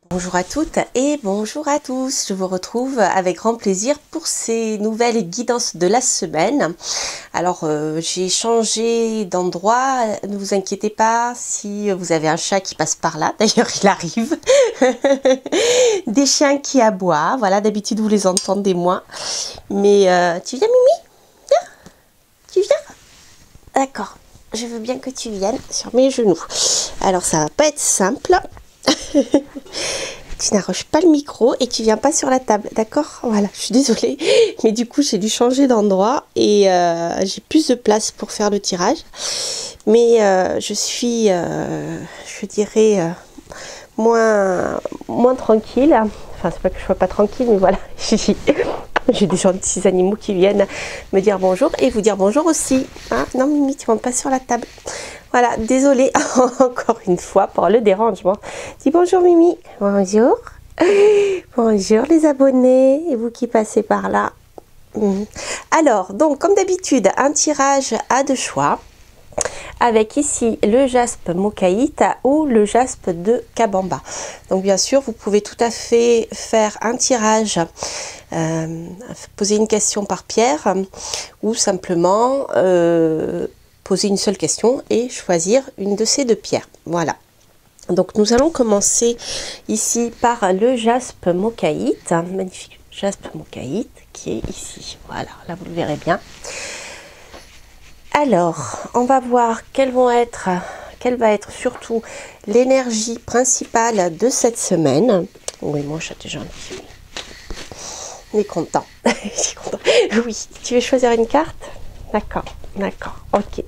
Bonjour à toutes et bonjour à tous, je vous retrouve avec grand plaisir pour ces nouvelles guidances de la semaine. Alors j'ai changé d'endroit, ne vous inquiétez pas si vous avez un chat qui passe par là, d'ailleurs il arrive. Des chiens qui aboient, voilà, d'habitude vous les entendez moins. Mais tu viens Mimi? Viens, tu viens? D'accord, je veux bien que tu viennes sur mes genoux. Alors ça va pas être simple. Tu n'arroches pas le micro et tu viens pas sur la table, d'accord? Voilà, je suis désolée, mais du coup j'ai dû changer d'endroit et j'ai plus de place pour faire le tirage. Mais je suis, je dirais, moins tranquille. Enfin, c'est pas que je sois pas tranquille, mais voilà, j'ai des gentils animaux qui viennent me dire bonjour et vous dire bonjour aussi. Hein, non, Mimi, tu montes pas sur la table. Voilà, désolée encore une fois pour le dérangement. Dis bonjour Mimi. Bonjour. Bonjour les abonnés et vous qui passez par là. Alors, donc comme d'habitude, un tirage à deux choix. Avec ici le jaspe mocaïte ou le jaspe de Kabamba. Donc bien sûr, vous pouvez tout à fait faire un tirage, poser une question par pierre ou simplement poser une seule question et choisir une de ces deux pierres. Voilà. Donc nous allons commencer ici par le jaspe mocaïte, magnifique jaspe mocaïte qui est ici. Voilà, là vous le verrez bien. Alors, on va voir quelle va être surtout l'énergie principale de cette semaine. Oui, mon chat est gentil. Il est content. Il est content. Oui, tu veux choisir une carte? D'accord, d'accord, ok.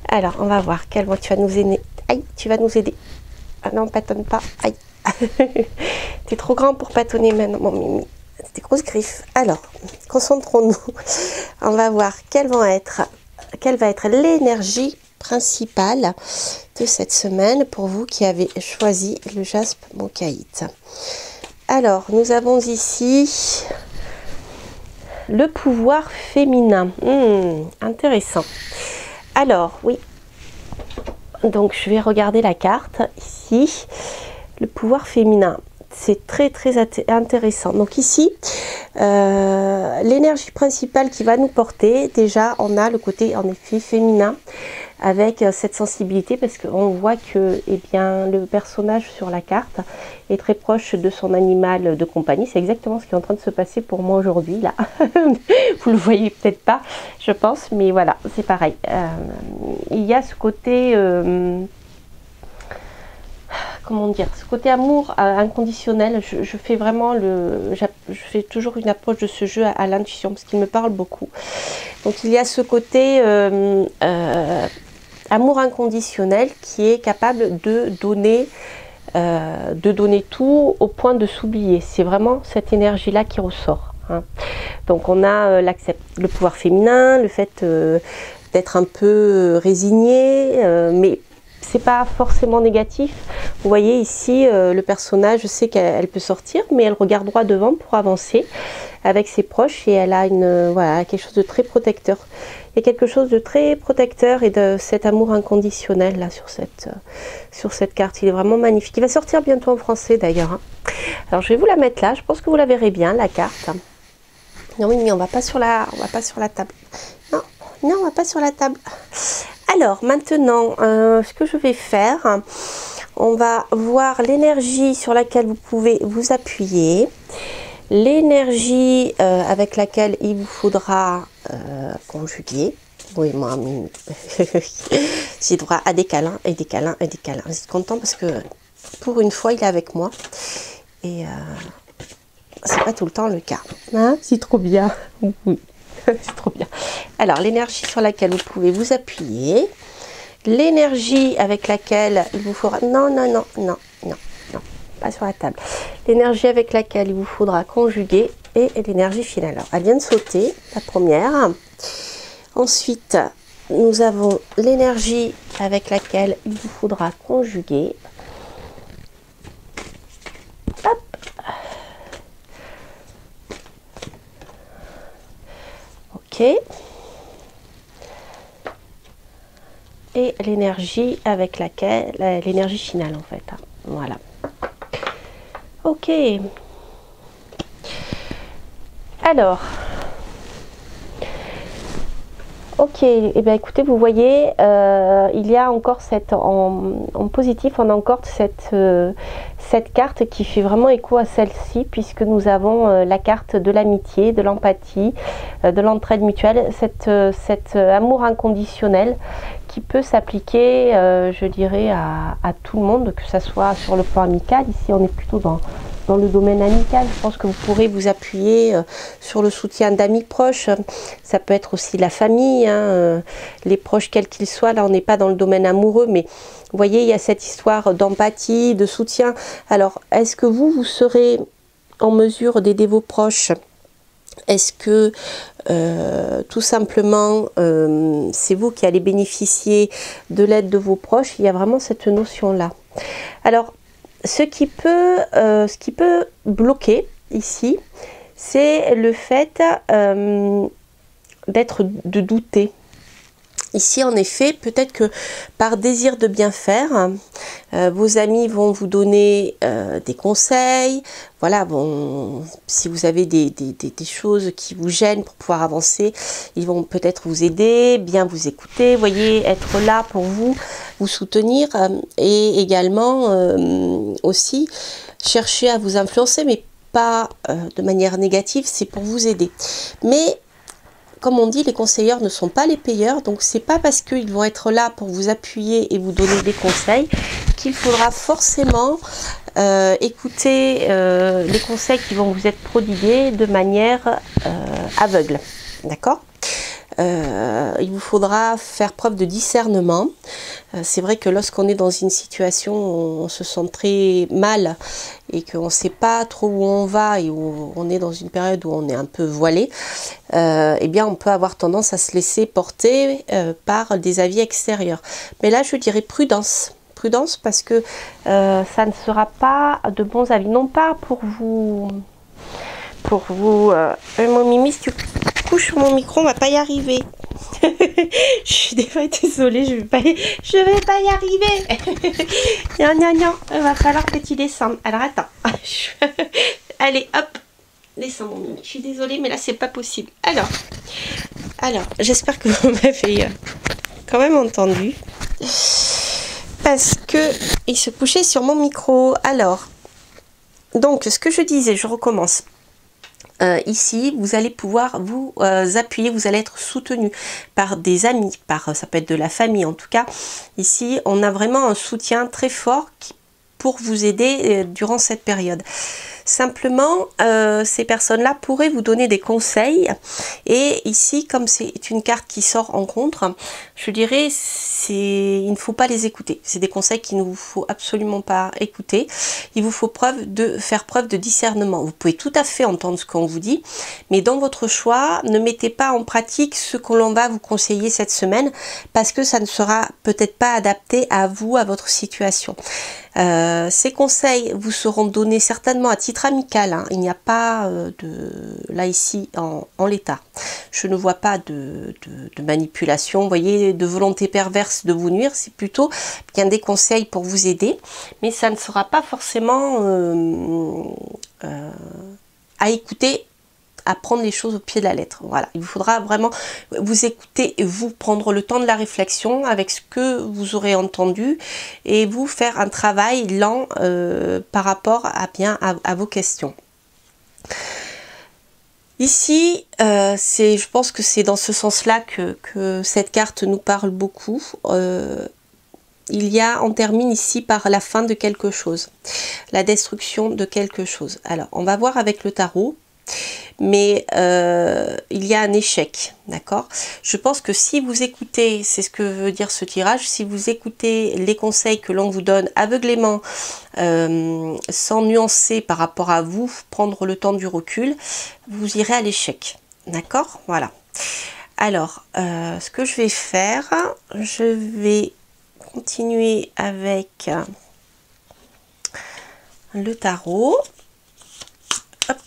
Alors, on va voir quelle tu vas nous aider. Aïe, tu vas nous aider. Ah non, pattonne pas. Aïe. T'es trop grand pour pattonner maintenant, mon Mimi. C'est des grosses griffes. Alors, concentrons-nous. On va voir quelle va être l'énergie principale de cette semaine pour vous qui avez choisi le jaspe mocaïte. Alors, nous avons ici le pouvoir féminin. Intéressant. Alors, oui. Donc, je vais regarder la carte ici. Le pouvoir féminin. C'est très très intéressant. Donc ici, l'énergie principale qui va nous porter, déjà on a le côté en effet féminin avec cette sensibilité parce qu'on voit que le personnage sur la carte est très proche de son animal de compagnie. C'est exactement ce qui est en train de se passer pour moi aujourd'hui là. Vous le voyez peut-être pas, je pense, mais voilà, c'est pareil. Il y a ce côté... comment dire, ce côté amour inconditionnel, je fais vraiment je fais toujours une approche de ce jeu à l'intuition parce qu'il me parle beaucoup. Donc il y a ce côté amour inconditionnel qui est capable de donner tout au point de s'oublier. C'est vraiment cette énergie-là qui ressort. Hein. Donc on a le pouvoir féminin, le fait d'être un peu résigné, mais c'est pas forcément négatif. Vous voyez ici le personnage, je sais qu'elle peut sortir, mais elle regarde droit devant pour avancer avec ses proches et elle a voilà, quelque chose de très protecteur. Il y a quelque chose de très protecteur et de cet amour inconditionnel là sur cette carte. Il est vraiment magnifique. Il va sortir bientôt en français d'ailleurs. Hein. Alors je vais vous la mettre là. Je pense que vous la verrez bien la carte. Non oui, mais on va pas sur la table. Non, non, on va pas sur la table. Alors maintenant, ce que je vais faire, on va voir l'énergie sur laquelle vous pouvez vous appuyer, l'énergie avec laquelle il vous faudra conjuguer. Oui, moi, j'ai droit à des câlins et des câlins et des câlins. Je suis contente parce que pour une fois, il est avec moi et c'est pas tout le temps le cas. Hein, c'est trop bien. Oui. C'est trop bien. Alors, l'énergie sur laquelle vous pouvez vous appuyer, l'énergie avec laquelle il vous faudra... Non, non, non, non, non, non, pas sur la table. L'énergie avec laquelle il vous faudra conjuguer et l'énergie finale. Alors, elle vient de sauter, la première. Ensuite, nous avons l'énergie avec laquelle il vous faudra conjuguer. Hop. Ok. Et l'énergie avec laquelle, l'énergie finale en fait. Voilà. Ok. Alors. Ok, et bien écoutez, vous voyez, il y a encore en positif, on a encore cette carte qui fait vraiment écho à celle-ci, puisque nous avons la carte de l'amitié, de l'empathie, de l'entraide mutuelle, cet amour inconditionnel qui peut s'appliquer, je dirais, à tout le monde, que ce soit sur le plan amical. Ici, on est plutôt dans le domaine amical. Je pense que vous pourrez vous appuyer sur le soutien d'amis proches. Ça peut être aussi la famille, hein, les proches quels qu'ils soient. Là, on n'est pas dans le domaine amoureux, mais vous voyez, il y a cette histoire d'empathie, de soutien. Alors, est-ce que vous serez en mesure d'aider vos proches? Est-ce que tout simplement c'est vous qui allez bénéficier de l'aide de vos proches? Il y a vraiment cette notion-là. Alors, ce qui peut bloquer ici, c'est le fait de douter. Ici, en effet, peut-être que par désir de bien faire, vos amis vont vous donner des conseils. Voilà, bon, si vous avez des choses qui vous gênent pour pouvoir avancer, ils vont peut-être vous aider, bien vous écouter, voyez, être là pour vous soutenir et également aussi chercher à vous influencer, mais pas de manière négative, c'est pour vous aider. Mais comme on dit, les conseilleurs ne sont pas les payeurs, donc c'est pas parce qu'ils vont être là pour vous appuyer et vous donner des conseils qu'il faudra forcément écouter les conseils qui vont vous être prodigués de manière aveugle. D'accord ? Il vous faudra faire preuve de discernement. C'est vrai que lorsqu'on est dans une situation où on se sent très mal et qu'on ne sait pas trop où on va et où on est dans une période où on est un peu voilé, eh bien on peut avoir tendance à se laisser porter par des avis extérieurs. Mais là je dirais prudence. Prudence parce que ça ne sera pas de bons avis. Non pas pour vous... mon Mimi, si tu couches mon micro, on va pas y arriver. Je suis désolée, je vais pas y arriver. Non, il va falloir que tu descendes. Alors attends. Allez, hop, descends mon Mimi. Je suis désolée, mais là c'est pas possible. Alors, j'espère que vous m'avez quand même entendu, parce que il se couchait sur mon micro. Alors, donc ce que je disais, je recommence. Ici, vous allez pouvoir vous appuyer, vous allez être soutenu par des amis, ça peut être de la famille en tout cas. Ici, on a vraiment un soutien très fort pour vous aider durant cette période. Simplement, ces personnes-là pourraient vous donner des conseils. Et ici, comme c'est une carte qui sort en contre, je dirais il ne faut pas les écouter. C'est des conseils qu'il ne vous faut absolument pas écouter. Il vous faut faire preuve de discernement. Vous pouvez tout à fait entendre ce qu'on vous dit, mais dans votre choix, ne mettez pas en pratique ce que l'on va vous conseiller cette semaine, parce que ça ne sera peut-être pas adapté à vous, à votre situation. Ces conseils vous seront donnés certainement à titre amical, hein. Il n'y a pas là ici en l'état. Je ne vois pas de manipulation, vous voyez, de volonté perverse de vous nuire. C'est plutôt bien des conseils pour vous aider, mais ça ne sera pas forcément à écouter, à prendre les choses au pied de la lettre. Voilà, il vous faudra vraiment vous écouter et vous prendre le temps de la réflexion avec ce que vous aurez entendu et vous faire un travail lent par rapport à vos questions. Ici, je pense que c'est dans ce sens-là que cette carte nous parle beaucoup. On termine ici par la fin de quelque chose, la destruction de quelque chose. Alors, on va voir avec le tarot. Mais il y a un échec, d'accord? Je pense que si vous écoutez, c'est ce que veut dire ce tirage, si vous écoutez les conseils que l'on vous donne aveuglément, sans nuancer par rapport à vous, prendre le temps du recul, vous irez à l'échec, d'accord? Voilà. Alors, ce que je vais faire, je vais continuer avec le tarot. Hop.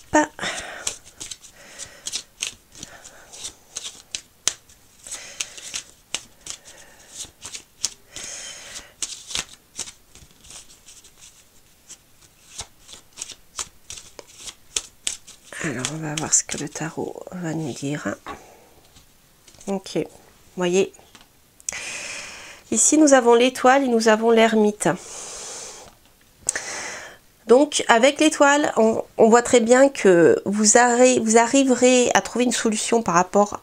Alors, on va voir ce que le tarot va nous dire. Ok, vous voyez. Ici, nous avons l'étoile et nous avons l'ermite. Donc, avec l'étoile, on voit très bien que vous arriverez à trouver une solution par rapport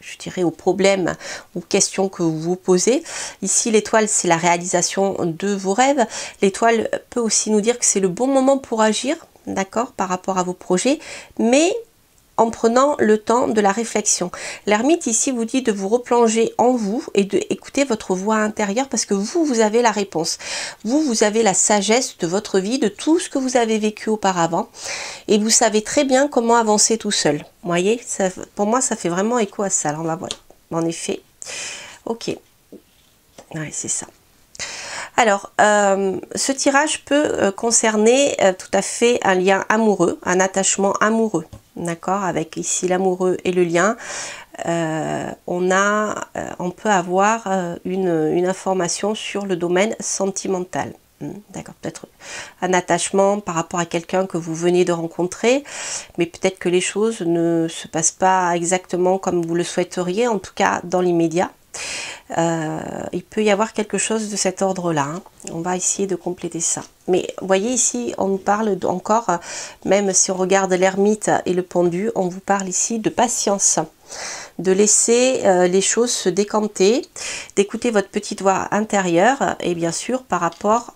je dirais, aux problèmes ou questions que vous vous posez. Ici, l'étoile, c'est la réalisation de vos rêves. L'étoile peut aussi nous dire que c'est le bon moment pour agir, d'accord, par rapport à vos projets, mais en prenant le temps de la réflexion. L'ermite ici vous dit de vous replonger en vous et d'écouter votre voix intérieure parce que vous avez la réponse. Vous avez la sagesse de votre vie, de tout ce que vous avez vécu auparavant et vous savez très bien comment avancer tout seul. Vous voyez, ça, pour moi, ça fait vraiment écho à ça. Alors, on va voir. En effet, ok. Ouais, c'est ça. Alors, ce tirage peut concerner tout à fait un lien amoureux, un attachement amoureux. D'accord, avec ici l'amoureux et le lien, on peut avoir une information sur le domaine sentimental. D'accord, peut-être un attachement par rapport à quelqu'un que vous venez de rencontrer, mais peut-être que les choses ne se passent pas exactement comme vous le souhaiteriez, en tout cas dans l'immédiat. Il peut y avoir quelque chose de cet ordre-là. Hein. On va essayer de compléter ça. Mais vous voyez ici, on nous parle encore, même si on regarde l'ermite et le pendu, on vous parle ici de patience, de laisser les choses se décanter, d'écouter votre petite voix intérieure et bien sûr par rapport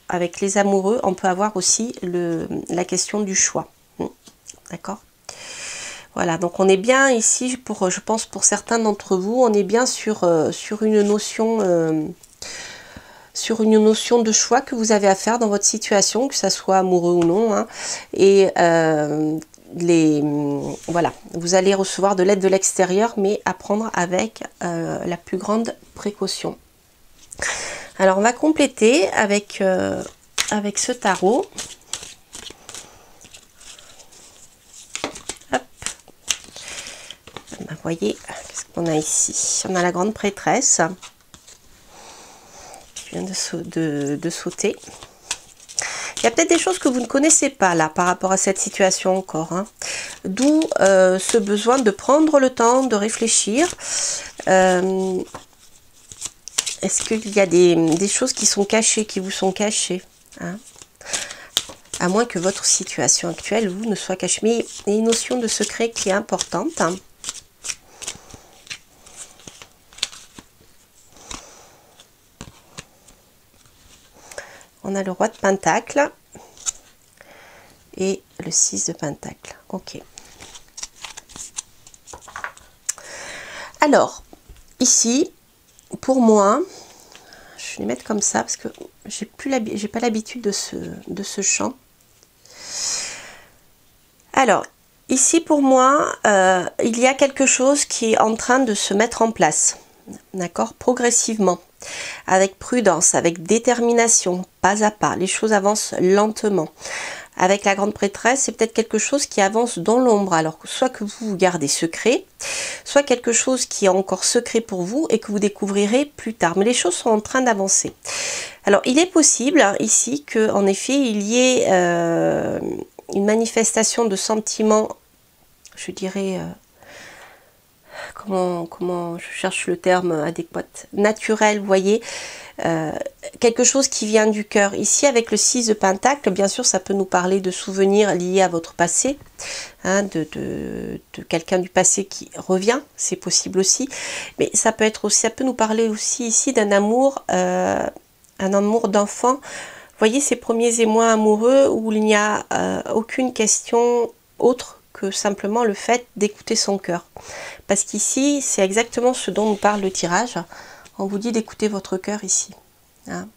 avec les amoureux, on peut avoir aussi la question du choix. D'accord ? Voilà, donc on est bien ici, je pense pour certains d'entre vous, on est bien sur une notion de choix que vous avez à faire dans votre situation, que ça soit amoureux ou non. Hein. Et voilà, vous allez recevoir de l'aide de l'extérieur, mais à prendre avec la plus grande précaution. Alors on va compléter avec ce tarot. Vous voyez, qu'est-ce qu'on a ici? On a la grande prêtresse qui vient de sauter. Il y a peut-être des choses que vous ne connaissez pas là par rapport à cette situation encore. Hein. D'où ce besoin de prendre le temps de réfléchir. Est-ce qu'il y a des choses qui sont cachées, qui vous sont cachées hein? À moins que votre situation actuelle, vous, ne soit cachée. Mais il y a une notion de secret qui est importante. Hein. On a le roi de Pentacle et le 6 de Pentacle. Ok. Alors, ici, pour moi, je vais les mettre comme ça parce que j'ai pas l'habitude de ce chant. Alors, ici pour moi, il y a quelque chose qui est en train de se mettre en place. D'accord, progressivement, avec prudence, avec détermination, pas à pas. Les choses avancent lentement. Avec la grande prêtresse, c'est peut-être quelque chose qui avance dans l'ombre. Alors, soit que vous gardez secret, soit quelque chose qui est encore secret pour vous et que vous découvrirez plus tard. Mais les choses sont en train d'avancer. Alors, il est possible hein, ici qu'en effet, il y ait une manifestation de sentiments, je dirais... Comment je cherche le terme adéquat, naturel, vous voyez, quelque chose qui vient du cœur. Ici, avec le 6 de Pentacle, bien sûr, ça peut nous parler de souvenirs liés à votre passé, hein, de quelqu'un du passé qui revient, c'est possible aussi, mais ça peut nous parler aussi ici d'un amour, un amour d'enfant. Vous voyez, ces premiers émois amoureux où il n'y a aucune question autre que simplement le fait d'écouter son cœur. Parce qu'ici, c'est exactement ce dont nous parle le tirage. On vous dit d'écouter votre cœur ici. Hein,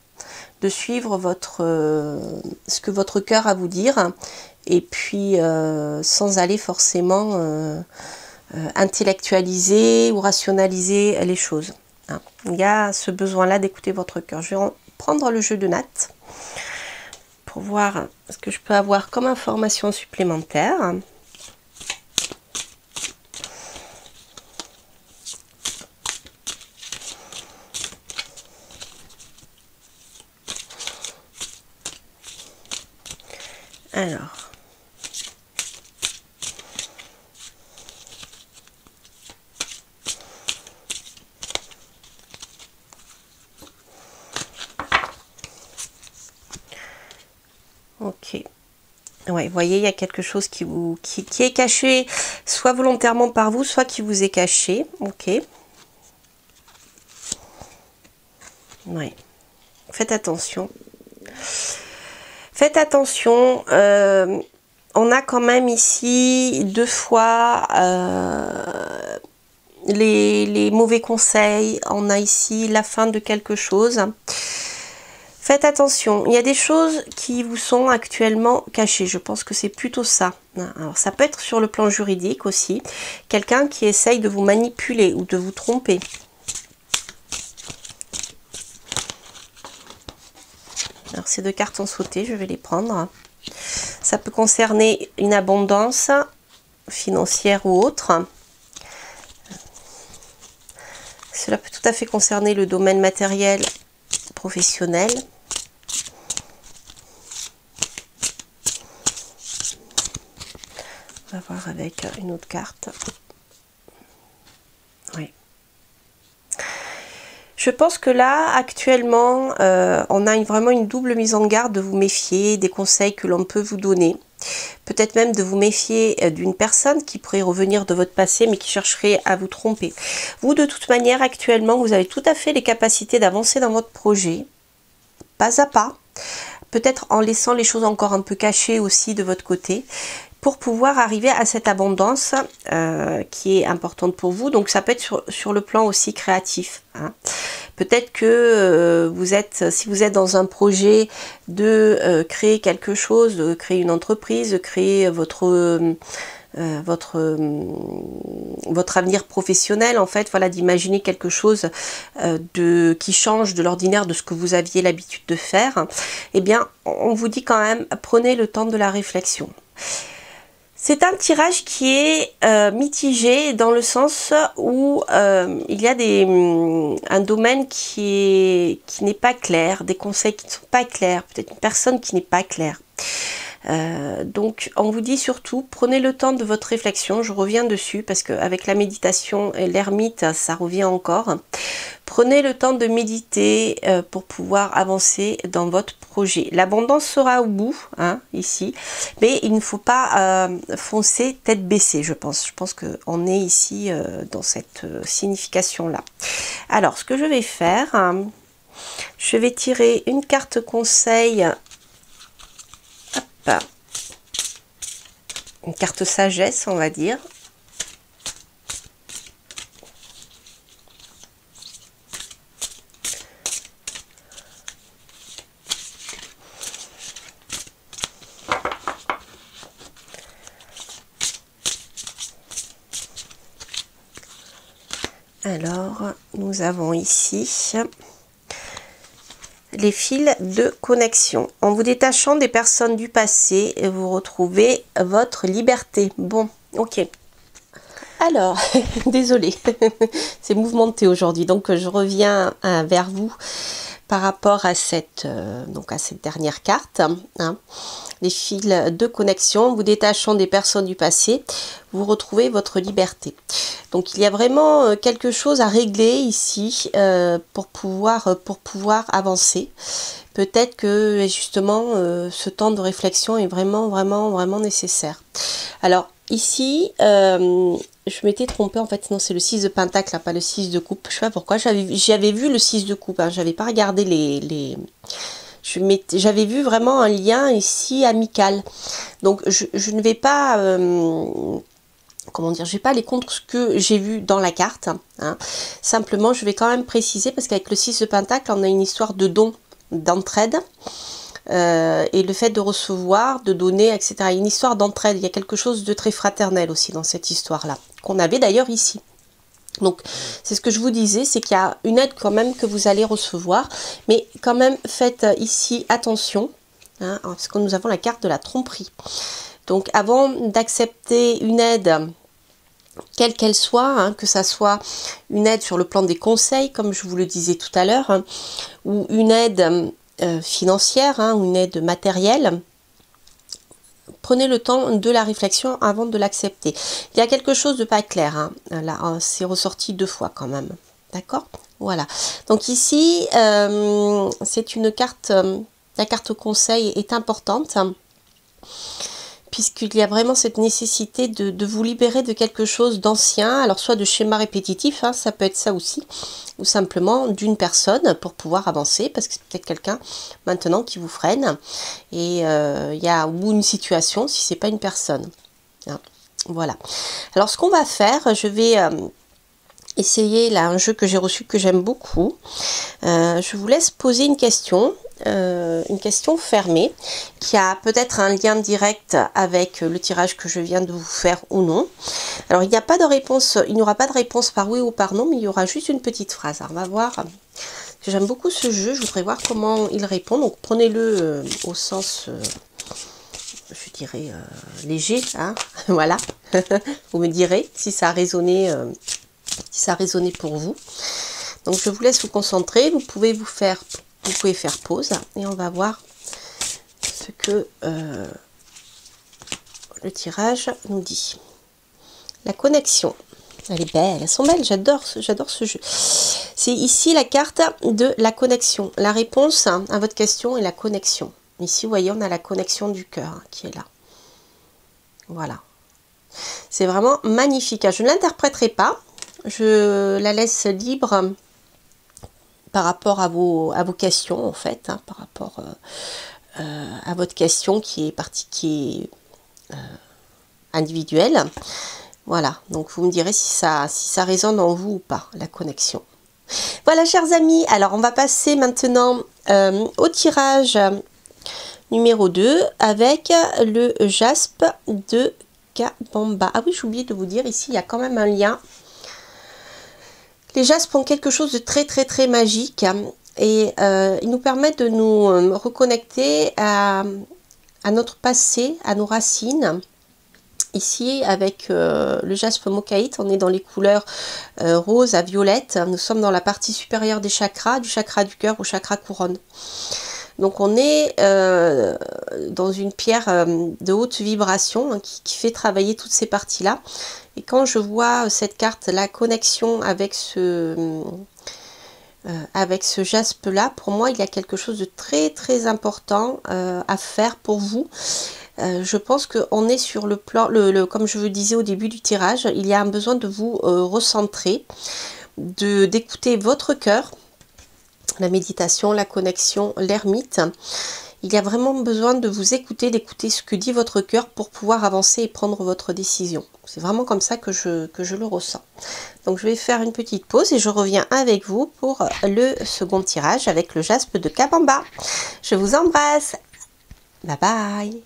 de suivre ce que votre cœur a à vous dire. Et puis, sans aller forcément intellectualiser ou rationaliser les choses. Hein. Il y a ce besoin-là d'écouter votre cœur. Je vais prendre le jeu de nattes pour voir ce que je peux avoir comme information supplémentaire. Alors, Ok. Ouais, vous voyez, il y a quelque chose qui est caché, soit volontairement par vous, soit qui vous est caché. Ok. Ouais. Faites attention. Faites attention. On a quand même ici 2 fois les mauvais conseils. On a ici la fin de quelque chose. Faites attention, il y a des choses qui vous sont actuellement cachées. Je pense que c'est plutôt ça. Alors, ça peut être sur le plan juridique aussi. Quelqu'un qui essaye de vous manipuler ou de vous tromper. Alors, ces 2 cartes ont sauté, je vais les prendre. Ça peut concerner une abondance financière ou autre. Cela peut tout à fait concerner le domaine matériel, professionnel. On va voir avec une autre carte. Oui. Je pense que là, actuellement, on a vraiment une double mise en garde de vous méfier des conseils que l'on peut vous donner. Peut-être même de vous méfier d'une personne qui pourrait revenir de votre passé, mais qui chercherait à vous tromper. Vous, de toute manière, actuellement, vous avez tout à fait les capacités d'avancer dans votre projet, pas à pas. Peut-être en laissant les choses encore un peu cachées aussi de votre côté, pour pouvoir arriver à cette abondance qui est importante pour vous. Donc ça peut être sur le plan aussi créatif. Hein. Peut-être que si vous êtes dans un projet de créer quelque chose, de créer une entreprise, de créer votre avenir professionnel, en fait, voilà, d'imaginer quelque chose qui change de l'ordinaire de ce que vous aviez l'habitude de faire, eh bien, on vous dit quand même, prenez le temps de la réflexion. C'est un tirage qui est mitigé dans le sens où il y a un domaine qui n'est pas clair, des conseils qui ne sont pas clairs, peut-être une personne qui n'est pas claire. Donc on vous dit surtout, prenez le temps de votre réflexion, je reviens dessus parce qu'avec la méditation et l'ermite, ça revient encore. Prenez le temps de méditer pour pouvoir avancer dans votre projet. L'abondance sera au bout, hein, ici, mais il ne faut pas foncer tête baissée, je pense. Je pense qu'on est ici dans cette signification-là. Alors, ce que je vais faire, je vais tirer une carte conseil. Hop, une carte sagesse, on va dire. Alors, nous avons ici les fils de connexion. En vous détachant des personnes du passé, vous retrouvez votre liberté. Bon, ok. Alors, désolée, c'est mouvementé aujourd'hui, donc je reviens vers vous par rapport à cette dernière carte. Hein. Les fils de connexion, vous détachant des personnes du passé, vous retrouvez votre liberté. Donc il y a vraiment quelque chose à régler ici pour pouvoir avancer. Peut-être que justement ce temps de réflexion est vraiment nécessaire. Alors ici, je m'étais trompée, en fait, non, c'est le 6 de pentacle, pas le 6 de coupe. Je sais pas pourquoi, j'avais vu le 6 de coupe, hein, j'avais pas regardé j'avais vu vraiment un lien ici amical. Donc je ne vais pas, comment dire, je vais pas aller contre ce que j'ai vu dans la carte. Hein. Simplement, je vais quand même préciser, parce qu'avec le 6 de pentacle, on a une histoire de don, d'entraide. Et le fait de recevoir, de donner, etc. Il y a une histoire d'entraide, il y a quelque chose de très fraternel aussi dans cette histoire-là, qu'on avait d'ailleurs ici. Donc, c'est ce que je vous disais, c'est qu'il y a une aide quand même que vous allez recevoir, mais quand même faites ici attention, hein, parce que nous avons la carte de la tromperie. Donc, avant d'accepter une aide, quelle qu'elle soit, hein, que ça soit une aide sur le plan des conseils, comme je vous le disais tout à l'heure, hein, ou une aide financière, hein, ou une aide matérielle, prenez le temps de la réflexion avant de l'accepter. Il y a quelque chose de pas clair, hein. Là, c'est ressorti 2 fois quand même. D'accord? Voilà. Donc ici, c'est une carte La carte conseil est importante, puisqu'il y a vraiment cette nécessité de vous libérer de quelque chose d'ancien, alors soit de schéma répétitif, hein, ça peut être ça aussi, ou simplement d'une personne pour pouvoir avancer, parce que c'est peut-être quelqu'un maintenant qui vous freine, et il y a ou une situation si c'est pas une personne. Hein, voilà. Alors ce qu'on va faire, je vais essayer là un jeu que j'ai reçu que j'aime beaucoup. Je vous laisse poser une question fermée qui a peut-être un lien direct avec le tirage que je viens de vous faire ou non. Alors il n'y a pas de réponse, il n'y aura pas de réponse par oui ou par non, mais il y aura juste une petite phrase. Alors on va voir. J'aime beaucoup ce jeu, je voudrais voir comment il répond. Donc prenez-le au sens, je dirais, léger. Hein voilà. Vous me direz si ça a résonné, pour vous. Donc je vous laisse vous concentrer. Vous pouvez faire pause et on va voir ce que le tirage nous dit. La connexion. Elle est belle, elles sont belles, j'adore ce jeu. C'est ici la carte de la connexion. La réponse à votre question est la connexion. Ici, vous voyez, on a la connexion du cœur qui est là. Voilà. C'est vraiment magnifique. Je ne l'interpréterai pas. Je la laisse libre par rapport à vos questions, en fait. Hein, par rapport à votre question qui est individuelle. Voilà, donc vous me direz si ça résonne en vous ou pas, la connexion. Voilà, chers amis, alors on va passer maintenant au tirage numéro 2 avec le jaspe de Kabamba. Ah oui, j'ai oublié de vous dire, ici, il y a quand même un lien. Les jaspes ont quelque chose de très, très, très magique et ils nous permettent de nous reconnecter à notre passé, à nos racines. Ici, avec le jaspe mokaïte, on est dans les couleurs rose à violette. Nous sommes dans la partie supérieure des chakras, du chakra du cœur au chakra couronne. Donc, on est dans une pierre de haute vibration hein, qui fait travailler toutes ces parties-là. Et quand je vois cette carte, la connexion avec ce jaspe-là, pour moi, il y a quelque chose de très, très important à faire pour vous. Je pense qu'on est sur le plan, comme je vous disais au début du tirage, il y a un besoin de vous recentrer, d'écouter votre cœur, la méditation, la connexion, l'ermite. Il y a vraiment besoin de vous écouter, d'écouter ce que dit votre cœur pour pouvoir avancer et prendre votre décision. C'est vraiment comme ça que je le ressens. Donc je vais faire une petite pause et je reviens avec vous pour le second tirage avec le jaspe de Kabamba. Je vous embrasse. Bye bye.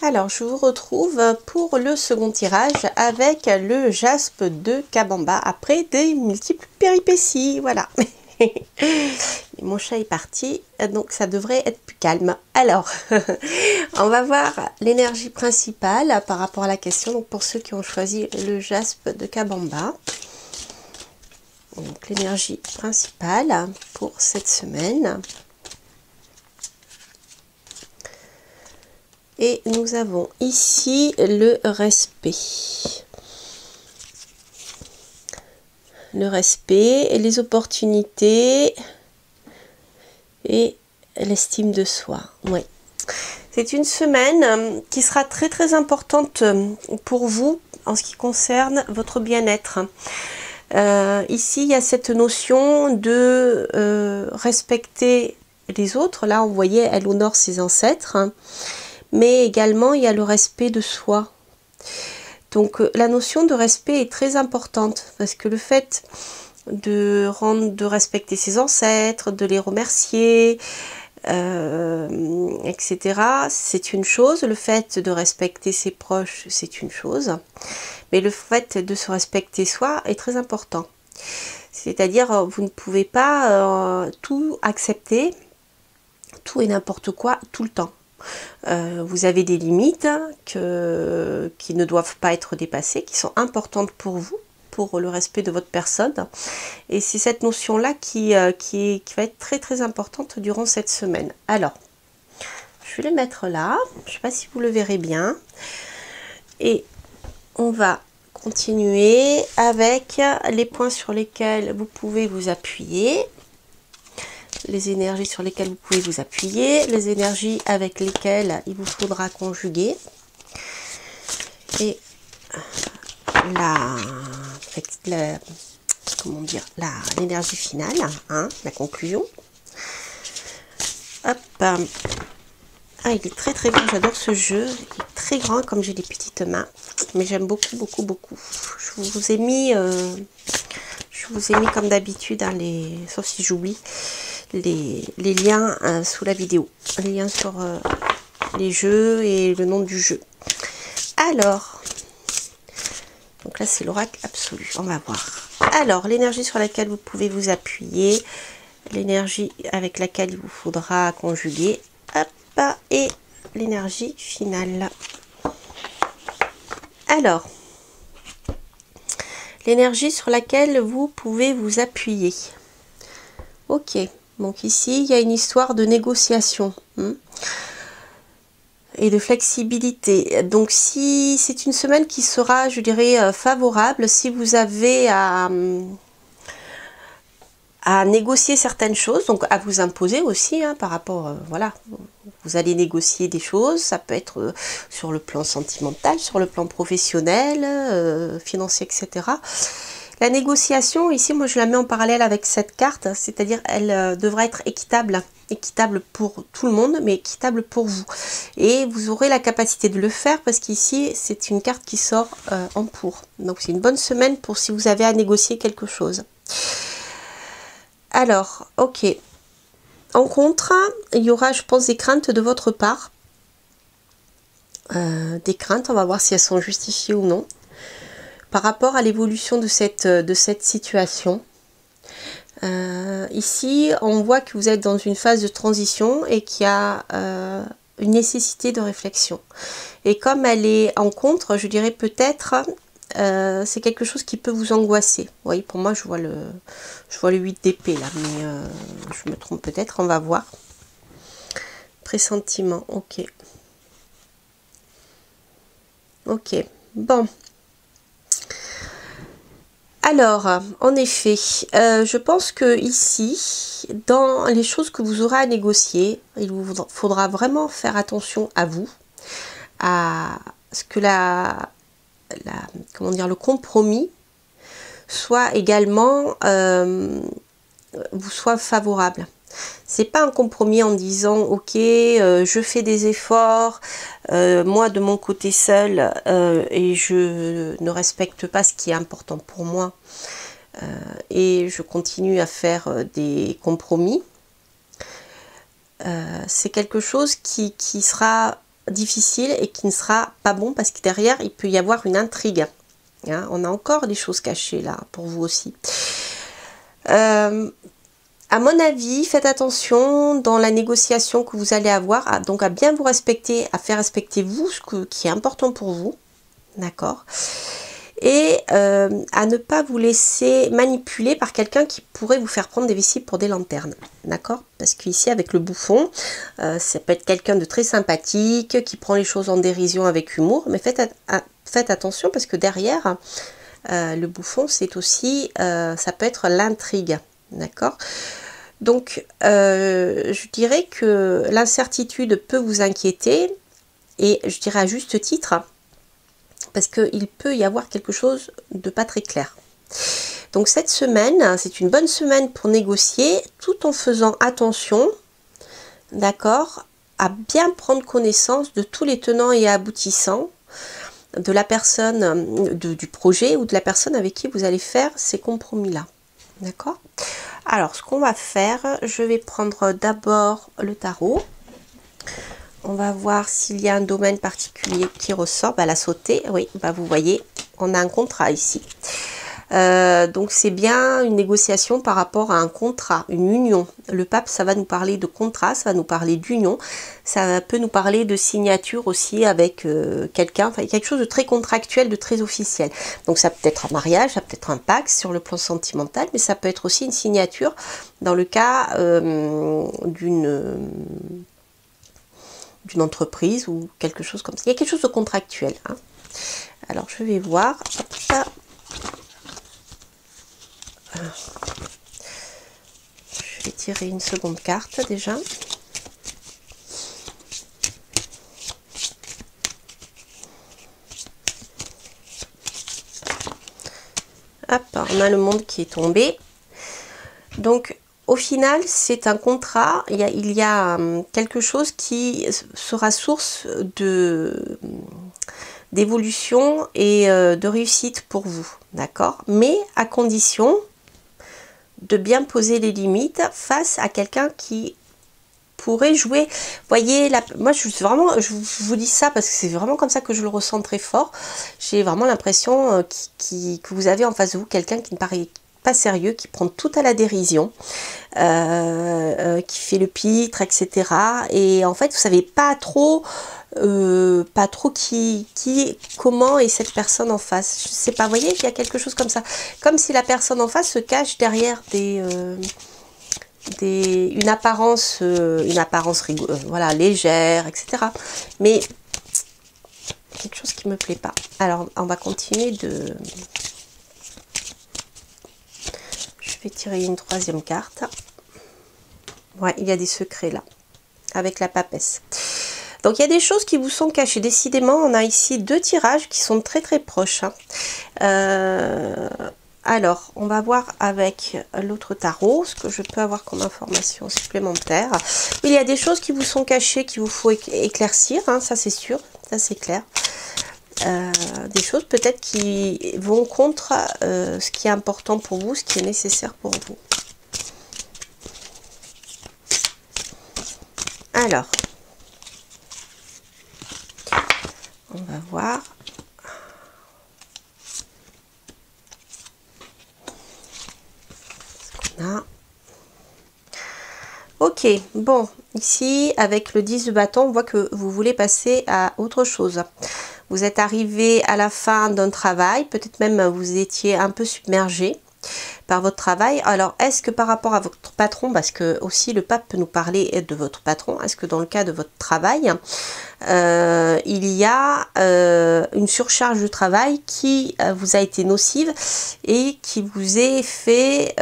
Alors, je vous retrouve pour le second tirage avec le jaspe de Kabamba après des multiples péripéties. Voilà. Mon chat est parti, donc ça devrait être plus calme. Alors, on va voir l'énergie principale par rapport à la question. Donc, pour ceux qui ont choisi le jaspe de Kabamba. Donc, l'énergie principale pour cette semaine. Et nous avons ici le respect. Le respect et les opportunités et l'estime de soi. Oui. C'est une semaine qui sera très très importante pour vous en ce qui concerne votre bien-être. Ici, il y a cette notion de respecter les autres. Là, vous voyez, elle honore ses ancêtres. Mais également il y a le respect de soi. Donc la notion de respect est très importante parce que le fait de respecter ses ancêtres, de les remercier, etc. c'est une chose. Le fait de respecter ses proches, c'est une chose. Mais le fait de se respecter soi est très important. C'est-à-dire vous ne pouvez pas tout accepter, tout et n'importe quoi, tout le temps. Vous avez des limites qui ne doivent pas être dépassées, qui sont importantes pour vous, pour le respect de votre personne. Et c'est cette notion-là qui va être très très importante durant cette semaine. Alors, je vais les mettre là. Je ne sais pas si vous le verrez bien. Et on va continuer avec les points sur lesquels vous pouvez vous appuyer. les énergies sur lesquelles vous pouvez vous appuyer, les énergies avec lesquelles il vous faudra conjuguer, et comment dire, l'énergie finale, hein, la conclusion. Hop. Ah, il est très très bon, j'adore ce jeu. Il est très grand comme j'ai des petites mains, mais j'aime beaucoup, beaucoup, beaucoup. Je vous ai mis comme d'habitude, hein, sauf si j'oublie, les liens sous la vidéo. Les liens sur les jeux et le nom du jeu. Alors, donc là c'est l'oracle absolu, on va voir. Alors, l'énergie sur laquelle vous pouvez vous appuyer, l'énergie avec laquelle il vous faudra conjuguer, hop, et l'énergie finale. Alors, l'énergie sur laquelle vous pouvez vous appuyer. Ok, donc ici, il y a une histoire de négociation et de flexibilité. Donc, si c'est une semaine qui sera, je dirais, favorable, si vous avez à négocier certaines choses, donc à vous imposer aussi, hein, par rapport, voilà, vous allez négocier des choses, ça peut être sur le plan sentimental, sur le plan professionnel, financier, etc. La négociation, ici, moi je la mets en parallèle avec cette carte, c'est-à-dire elle devra être équitable pour tout le monde, mais équitable pour vous. Et vous aurez la capacité de le faire parce qu'ici, c'est une carte qui sort en pour. Donc c'est une bonne semaine pour si vous avez à négocier quelque chose. Alors, ok. En contre, il y aura, je pense, des craintes de votre part. Des craintes, on va voir si elles sont justifiées ou non. Par rapport à l'évolution de cette situation. Ici, on voit que vous êtes dans une phase de transition et qu'il y a une nécessité de réflexion. Et comme elle est en contre, je dirais peut-être... c'est quelque chose qui peut vous angoisser. Vous voyez, pour moi, je vois le 8 d'épée là, mais je me trompe peut-être, on va voir. Pressentiment, ok. Ok, bon. Alors, en effet, je pense que ici, dans les choses que vous aurez à négocier, il vous faudra vraiment faire attention à vous, à ce que comment dire, le compromis soit également vous soit favorable. C'est pas un compromis en disant ok, je fais des efforts moi de mon côté seul et je ne respecte pas ce qui est important pour moi et je continue à faire des compromis. C'est quelque chose qui sera difficile et qui ne sera pas bon parce que derrière il peut y avoir une intrigue, hein, on a encore des choses cachées là pour vous aussi. À mon avis, faites attention dans la négociation que vous allez avoir, donc à bien vous respecter, à faire respecter vous ce qui est important pour vous, d'accord, et à ne pas vous laisser manipuler par quelqu'un qui pourrait vous faire prendre des vessies pour des lanternes, d'accord, parce qu'ici avec le bouffon, ça peut être quelqu'un de très sympathique, qui prend les choses en dérision avec humour, mais faites attention parce que derrière, le bouffon c'est aussi, ça peut être l'intrigue. D'accord. Donc, je dirais que l'incertitude peut vous inquiéter, et je dirais à juste titre, parce qu'il peut y avoir quelque chose de pas très clair. Donc, cette semaine, c'est une bonne semaine pour négocier, tout en faisant attention, d'accord, à bien prendre connaissance de tous les tenants et aboutissants de la personne, du projet ou de la personne avec qui vous allez faire ces compromis-là. D'accord. Alors, ce qu'on va faire, je vais prendre d'abord le tarot. On va voir s'il y a un domaine particulier qui ressort. Bah, la sauter, oui, bah, vous voyez, on a un contrat ici. Donc, c'est bien une négociation par rapport à un contrat, une union. Le pape, ça va nous parler de contrat, ça va nous parler d'union. Ça peut nous parler de signature aussi avec quelqu'un. Enfin, quelque chose de très contractuel, de très officiel. Donc, ça peut être un mariage, ça peut être un pacte sur le plan sentimental, mais ça peut être aussi une signature dans le cas d'une entreprise ou quelque chose comme ça. Il y a quelque chose de contractuel, hein. Alors, je vais voir. Hop, je vais tirer une seconde carte déjà. Hop, on a le monde qui est tombé. Donc, au final, c'est un contrat. Il y a quelque chose qui sera source d'évolution et de réussite pour vous. D'accord? Mais à condition de bien poser les limites face à quelqu'un qui pourrait jouer. Vous voyez, moi je vous dis ça parce que c'est vraiment comme ça que je le ressens très fort. J'ai vraiment l'impression que vous avez en face de vous quelqu'un qui ne paraît pas sérieux, qui prend tout à la dérision, qui fait le pitre, etc. Et en fait, vous savez pas trop comment est cette personne en face. Je sais pas, vous voyez, il y a quelque chose comme ça. Comme si la personne en face se cache derrière une apparence voilà, légère, etc. Mais quelque chose qui me plaît pas. Alors, on va continuer de... Je vais tirer une troisième carte. Ouais, il y a des secrets là, avec la papesse. Donc, il y a des choses qui vous sont cachées. Décidément, on a ici deux tirages qui sont très très proches. Alors, on va voir avec l'autre tarot ce que je peux avoir comme information supplémentaire. Il y a des choses qui vous sont cachées, qu'il vous faut éclaircir, hein, ça c'est sûr, ça c'est clair. Des choses peut-être qui vont contre ce qui est important pour vous, ce qui est nécessaire pour vous. Alors, on va voir. Ok, bon, ici avec le 10 de bâton, on voit que vous voulez passer à autre chose. Vous êtes arrivé à la fin d'un travail, peut-être même vous étiez un peu submergé par votre travail. Alors, est-ce que par rapport à votre patron, parce que aussi le pape peut nous parler de votre patron, est-ce que dans le cas de votre travail, il y a une surcharge de travail qui vous a été nocive et qui vous a fait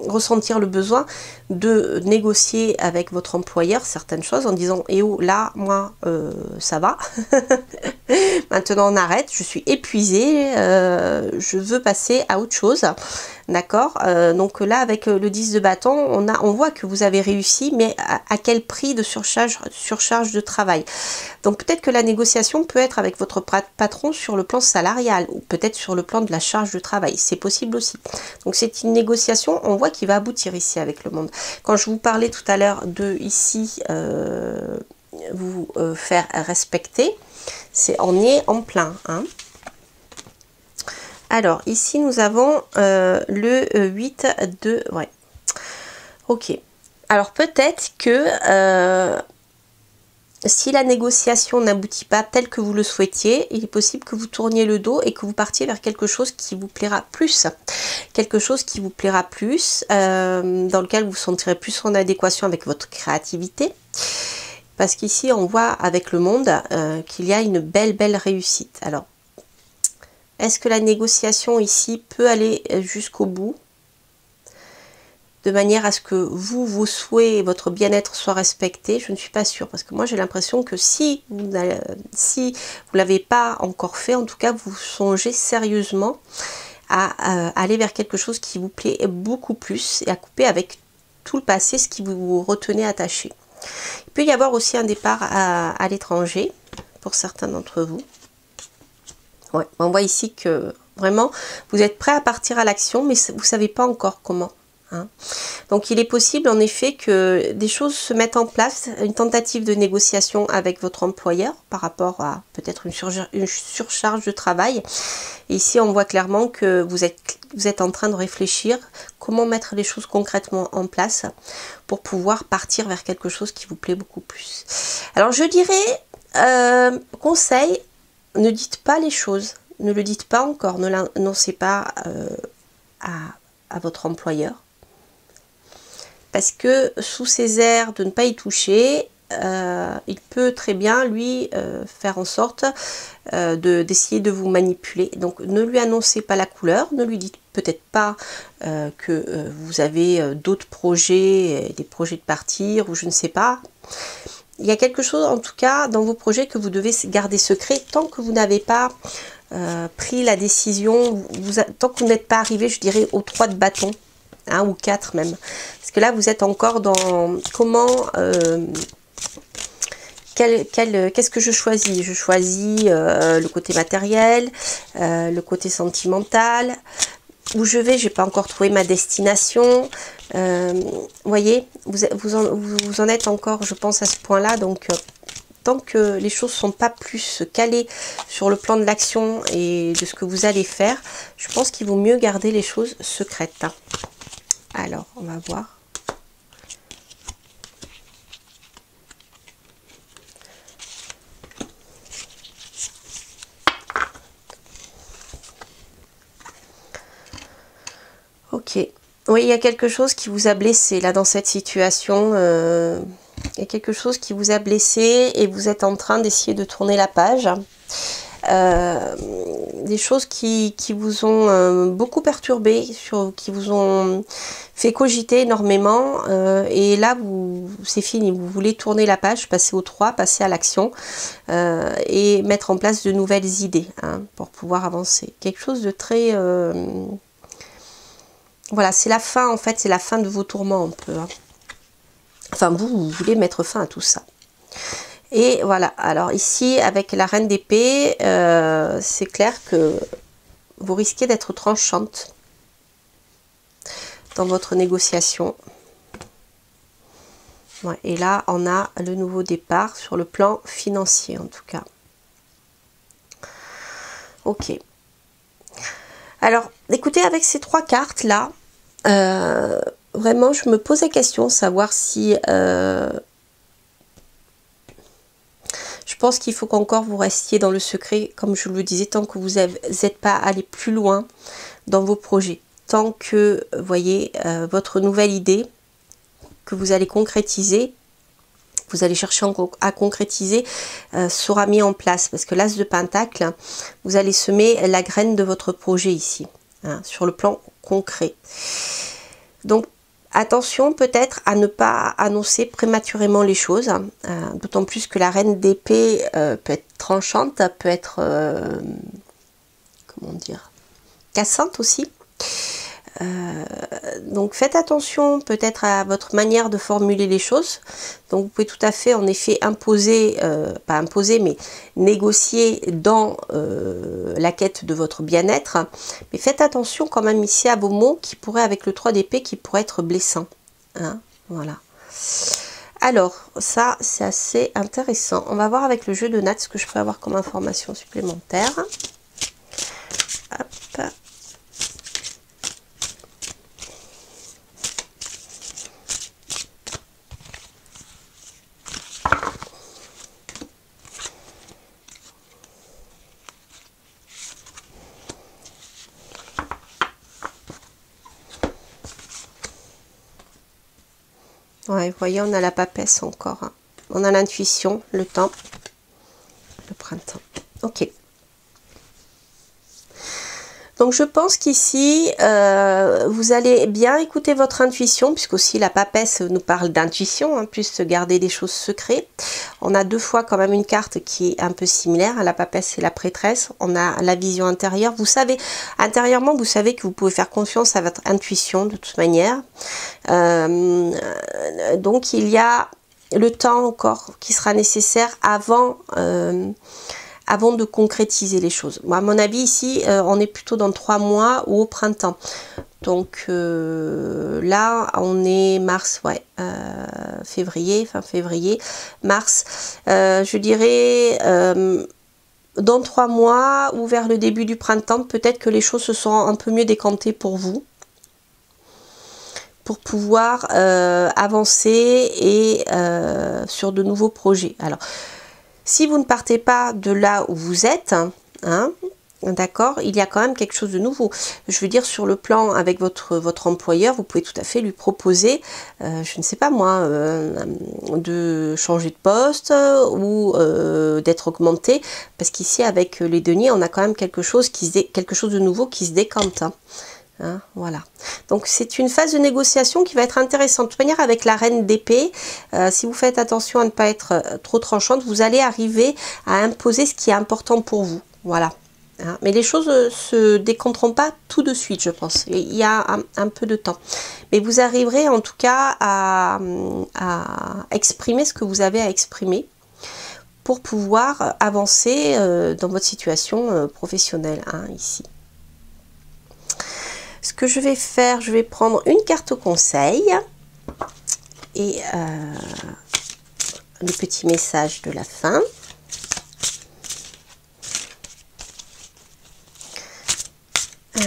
ressentir le besoin de négocier avec votre employeur certaines choses en disant « Eh oh, là, moi, ça va. Maintenant, on arrête. Je suis épuisée. Je veux passer à autre chose. » D'accord, donc là avec le 10 de bâton, on voit que vous avez réussi, mais à quel prix de surcharge de travail. Donc peut-être que la négociation peut être avec votre patron sur le plan salarial, ou peut-être sur le plan de la charge de travail, c'est possible aussi. Donc c'est une négociation, on voit qu'il va aboutir ici avec le monde. Quand je vous parlais tout à l'heure de ici, vous faire respecter, on y est en plein, hein. Alors, ici, nous avons le 8 de... Ouais. Ok. Alors, peut-être que si la négociation n'aboutit pas telle que vous le souhaitiez, il est possible que vous tourniez le dos et que vous partiez vers quelque chose qui vous plaira plus. Quelque chose qui vous plaira plus, dans lequel vous vous sentirez plus en adéquation avec votre créativité. Parce qu'ici, on voit avec le monde qu'il y a une belle réussite. Alors, est-ce que la négociation ici peut aller jusqu'au bout de manière à ce que vos souhaits et votre bien-être soient respectés? Je ne suis pas sûre parce que moi j'ai l'impression que si vous ne l'avez pas encore fait, en tout cas vous songez sérieusement à aller vers quelque chose qui vous plaît beaucoup plus et à couper avec tout le passé ce qui vous retenait attaché. Il peut y avoir aussi un départ à l'étranger pour certains d'entre vous. Ouais, on voit ici que vraiment vous êtes prêt à partir à l'action, mais vous ne savez pas encore comment. Hein. Donc il est possible en effet que des choses se mettent en place, une tentative de négociation avec votre employeur par rapport à peut-être une surcharge de travail. Et ici on voit clairement que vous êtes en train de réfléchir comment mettre les choses concrètement en place pour pouvoir partir vers quelque chose qui vous plaît beaucoup plus. Alors je dirais, conseil, ne dites pas les choses, ne le dites pas encore, ne l'annoncez pas à votre employeur. Parce que sous ses airs de ne pas y toucher, il peut très bien, lui, faire en sorte d'essayer de vous manipuler. Donc ne lui annoncez pas la couleur, ne lui dites peut-être pas que vous avez d'autres projets, des projets de partir ou je ne sais pas. Il y a quelque chose en tout cas dans vos projets que vous devez garder secret tant que vous n'avez pas pris la décision, tant que vous n'êtes pas arrivé, je dirais, aux 3 de bâton, hein, ou 4 même. Parce que là, vous êtes encore dans comment... qu'est-ce que je choisis? Je choisis le côté matériel, le côté sentimental. Où je vais, j'ai pas encore trouvé ma destination. Voyez, vous en êtes encore, je pense, à ce point-là. Donc, tant que les choses sont pas plus calées sur le plan de l'action et de ce que vous allez faire, je pense qu'il vaut mieux garder les choses secrètes. Alors, on va voir. Ok. Oui, il y a quelque chose qui vous a blessé là dans cette situation. Il y a quelque chose qui vous a blessé et vous êtes en train d'essayer de tourner la page. Des choses qui vous ont beaucoup perturbé, qui vous ont fait cogiter énormément. Et là, c'est fini. Vous voulez tourner la page, passer au 3, passer à l'action et mettre en place de nouvelles idées, hein, pour pouvoir avancer. Quelque chose de très... Voilà, c'est la fin en fait, c'est la fin de vos tourments un peu. Hein. Enfin, vous voulez mettre fin à tout ça. Et voilà, alors ici, avec la reine d'épée, c'est clair que vous risquez d'être tranchante dans votre négociation. Ouais, et là, on a le nouveau départ sur le plan financier, en tout cas. Ok. Alors, écoutez, avec ces 3 cartes-là, vraiment, je me pose la question, savoir si... je pense qu'il faut qu'encore vous restiez dans le secret, comme je le disais, tant que vous n'êtes pas allé plus loin dans vos projets. Tant que, vous voyez, votre nouvelle idée que vous allez concrétiser, vous allez chercher à concrétiser, sera mis en place. Parce que l'As de Pentacle, vous allez semer la graine de votre projet ici, hein, sur le plan concret. Donc, attention peut-être à ne pas annoncer prématurément les choses, hein, d'autant plus que la reine d'épée peut être tranchante, peut être, comment dire, cassante aussi. Donc faites attention peut-être à votre manière de formuler les choses. Donc vous pouvez tout à fait en effet imposer, pas imposer, mais négocier dans la quête de votre bien-être. Mais faites attention quand même ici à vos mots qui pourraient, avec le 3 d'épée, qui pourraient être blessants. Hein, voilà. Alors, ça c'est assez intéressant. On va voir avec le jeu de nattes ce que je peux avoir comme information supplémentaire. Hop. Ouais, vous voyez, on a la papesse encore. Hein. On a l'intuition, le temps, le printemps. Ok. Donc je pense qu'ici, vous allez bien écouter votre intuition, puisqu'aussi la papesse nous parle d'intuition, hein, plus garder des choses secrètes. On a 2 fois quand même une carte qui est un peu similaire. La papesse et la prêtresse. On a la vision intérieure. Vous savez, intérieurement, vous savez que vous pouvez faire confiance à votre intuition de toute manière. Donc il y a le temps encore qui sera nécessaire avant... avant de concrétiser les choses. Moi, à mon avis, ici, on est plutôt dans 3 mois ou au printemps. Donc là, on est mars, ouais, février, fin février, mars. Je dirais dans 3 mois ou vers le début du printemps, peut-être que les choses se seront un peu mieux décantées pour vous, pour pouvoir avancer et sur de nouveaux projets. Alors, si vous ne partez pas de là où vous êtes, hein, d'accord, il y a quand même quelque chose de nouveau. Je veux dire, sur le plan avec votre employeur, vous pouvez tout à fait lui proposer, je ne sais pas moi, de changer de poste ou d'être augmenté. Parce qu'ici, avec les deniers, on a quand même quelque chose de nouveau qui se décante. Hein. Hein, voilà. Donc c'est une phase de négociation qui va être intéressante. De toute manière, avec la reine d'épée, si vous faites attention à ne pas être trop tranchante, vous allez arriver à imposer ce qui est important pour vous. Voilà. Hein, mais les choses se décanteront pas tout de suite, je pense. Il y a un peu de temps. Mais vous arriverez en tout cas à exprimer ce que vous avez à exprimer pour pouvoir avancer dans votre situation professionnelle, hein, ici. Ce que je vais faire, je vais prendre une carte conseil et le petit message de la fin.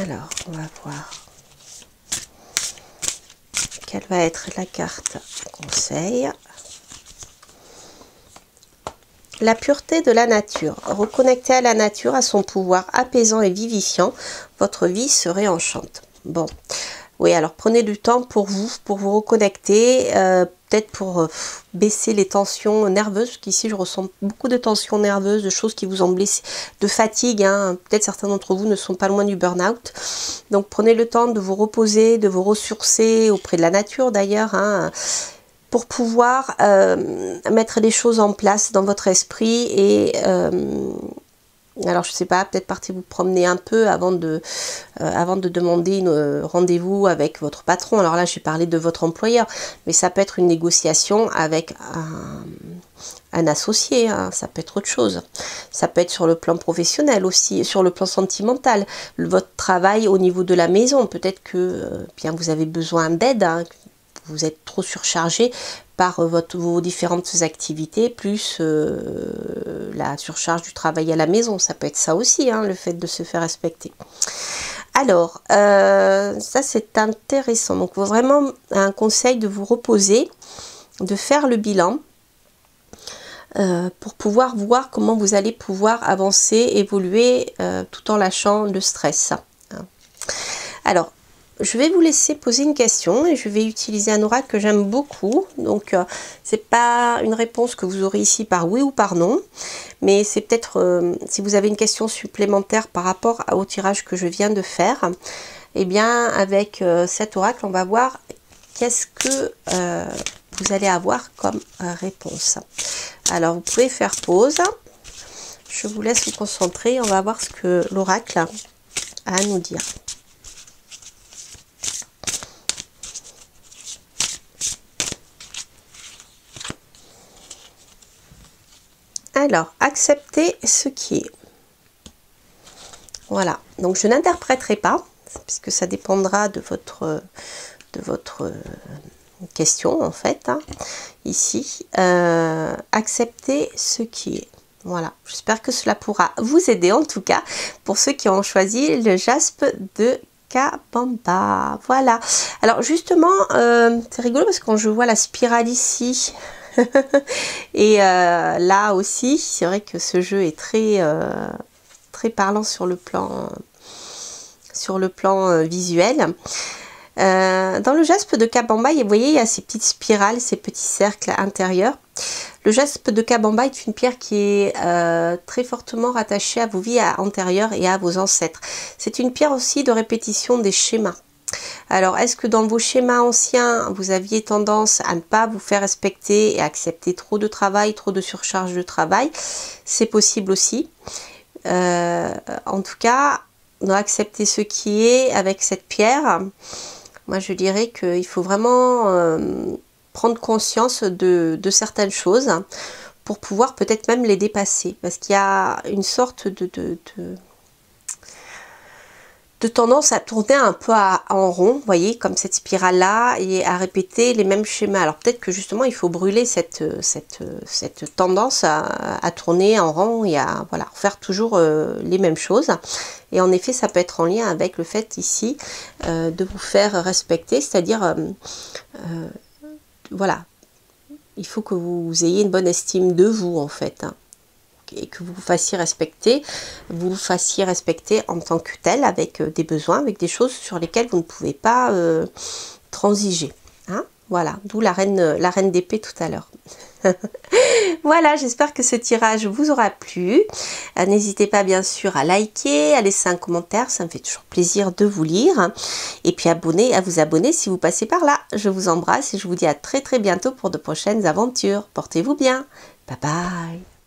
Alors, on va voir quelle va être la carte conseil. La pureté de la nature. Reconnecté à la nature, à son pouvoir apaisant et vivifiant, votre vie se réenchante. Bon, oui, alors prenez du temps pour vous reconnecter, peut-être pour baisser les tensions nerveuses, parce qu'ici je ressens beaucoup de tensions nerveuses, de choses qui vous ont blessé, de fatigue, hein. Peut-être certains d'entre vous ne sont pas loin du burn-out. Donc prenez le temps de vous reposer, de vous ressourcer auprès de la nature d'ailleurs, hein, pour pouvoir mettre les choses en place dans votre esprit et alors je sais pas, peut-être partez vous promener un peu avant de demander un rendez-vous avec votre patron. Alors là j'ai parlé de votre employeur, mais ça peut être une négociation avec un associé, hein, ça peut être autre chose. Ça peut être sur le plan professionnel aussi, sur le plan sentimental, votre travail au niveau de la maison. Peut-être que bien vous avez besoin d'aide, hein, vous êtes trop surchargé par vos différentes activités, plus la surcharge du travail à la maison. Ça peut être ça aussi, hein, le fait de se faire respecter. Alors, ça c'est intéressant. Donc vraiment un conseil de vous reposer, de faire le bilan, pour pouvoir voir comment vous allez pouvoir avancer, évoluer, tout en lâchant le stress. Alors, je vais vous laisser poser une question et je vais utiliser un oracle que j'aime beaucoup. Donc, c'est pas une réponse que vous aurez ici par oui ou par non, mais c'est peut-être si vous avez une question supplémentaire par rapport au tirage que je viens de faire, eh bien, avec cet oracle, on va voir qu'est-ce que vous allez avoir comme réponse. Alors, vous pouvez faire pause. Je vous laisse vous concentrer. On va voir ce que l'oracle a à nous dire. Alors, accepter ce qui est. Voilà. Donc, je n'interpréterai pas, puisque ça dépendra de votre question, en fait. Hein, ici. Accepter ce qui est. Voilà. J'espère que cela pourra vous aider, en tout cas, pour ceux qui ont choisi le jaspe de Kabamba. Voilà. Alors, justement, c'est rigolo parce que quand je vois la spirale ici... et là aussi, c'est vrai que ce jeu est très parlant sur le plan visuel. Dans le jaspe de Kabamba, vous voyez, il y a ces petites spirales, ces petits cercles intérieurs. Le jaspe de Kabamba est une pierre qui est très fortement rattachée à vos vies antérieures et à vos ancêtres. C'est une pierre aussi de répétition des schémas. Alors, est-ce que dans vos schémas anciens, vous aviez tendance à ne pas vous faire respecter et accepter trop de travail, trop de surcharge de travail? C'est possible aussi. En tout cas, accepter ce qui est avec cette pierre, moi je dirais qu'il faut vraiment prendre conscience de certaines choses pour pouvoir peut-être même les dépasser. Parce qu'il y a une sorte de tendance à tourner un peu en rond, vous voyez, comme cette spirale-là, et à répéter les mêmes schémas. Alors peut-être que justement, il faut brûler cette tendance à tourner en rond et à voilà, faire toujours les mêmes choses. Et en effet, ça peut être en lien avec le fait ici de vous faire respecter, c'est-à-dire, voilà, il faut que vous ayez une bonne estime de vous, en fait, hein. Et que vous vous fassiez respecter en tant que tel, avec des besoins, avec des choses sur lesquelles vous ne pouvez pas transiger. Hein, voilà, d'où la reine d'épée tout à l'heure. Voilà, j'espère que ce tirage vous aura plu. N'hésitez pas bien sûr à liker, à laisser un commentaire, ça me fait toujours plaisir de vous lire. Et puis à vous abonner si vous passez par là. Je vous embrasse et je vous dis à très bientôt pour de prochaines aventures. Portez-vous bien. Bye bye.